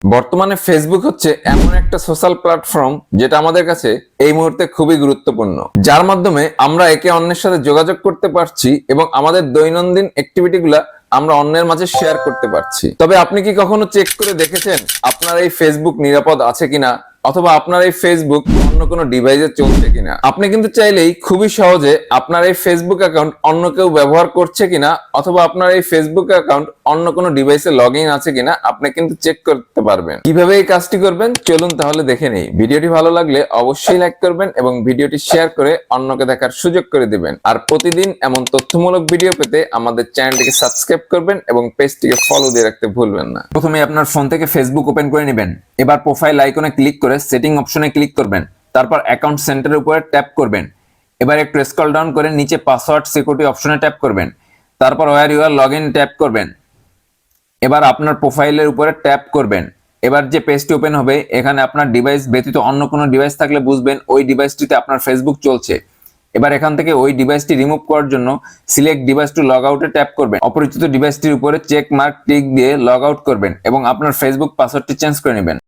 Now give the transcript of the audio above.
বর্তমানে ফেসবুক হচ্ছে এমন একটা সোশ্যাল প্ল্যাটফর্ম যেটা আমাদের কাছে এই মুহূর্তে খুবই গুরুত্বপূর্ণ, যার মাধ্যমে আমরা একে অন্যের সাথে যোগাযোগ করতে পারছি এবং আমাদের দৈনন্দিন অ্যাক্টিভিটি গুলা আমরা অন্যের মাঝে শেয়ার করতে পারছি। তবে আপনি কি কখনো চেক করে দেখেছেন আপনার এই ফেসবুক নিরাপদ আছে কিনা, অথবা আপনার এই ফেসবুক অন্য কোনো ডিভাইসে চলছে কিনা? আপনি কিন্তু চাইলেই খুবই সহজে আপনার এই ফেসবুক অ্যাকাউন্ট অন্য কেউ ব্যবহার করছে কিনা, অথবা আপনার এই ফেসবুক অ্যাকাউন্ট অন্য কোনো ডিভাইসে লগ ইন আছে কিনা আপনি কিন্তু চেক করতে পারবেন। কিভাবে এই কাজটি করবেন চলুন তাহলে দেখে নেই। ভিডিওটি ভালো লাগলে অবশ্যই লাইক করবেন এবং ভিডিওটি শেয়ার করে অন্যকে দেখার সুযোগ করে দিবেন। আর প্রতিদিন এমন তথ্যমূলক ভিডিও পেতে আমাদের চ্যানেলটিকে সাবস্ক্রাইব করবেন এবং পেজটিকে ফলো দিয়ে রাখতে ভুলবেন না। প্রথমে আপনার ফোন থেকে ফেসবুক ওপেন করে নেবেন। এবার প্রোফাইল আইকনে ক্লিক করে সেটিং অপশনে ক্লিক করবেন। তারপর অ্যাকাউন্ট সেন্টারের উপরে ট্যাপ করবেন। এবার একটু স্ক্রল ডাউন করে নিচে পাসওয়ার্ড সিকিউরিটি অপশনে ট্যাপ করবেন। তারপর where you are login tap করবেন। এবার আপনার প্রোফাইলের উপরে ট্যাপ করবেন। এবার যে পেজটি ওপেন হবে এখানে আপনার ডিভাইস ব্যতীত অন্য কোনো ডিভাইস থাকলে বুঝবেন ওই ডিভাইসটিতে আপনার ফেসবুক চলছে। এবার এখান থেকে ওই ডিভাইসটি রিমুভ করার জন্য সিলেক্ট ডিভাইস টু লগ আউটে ট্যাপ করবেন। অপরিচিত ডিভাইসটির উপরে চেক মার্ক টিক দিয়ে লগ আউট করবেন এবং আপনার ফেসবুক পাসওয়ার্ডটি চেঞ্জ করে নেবেন।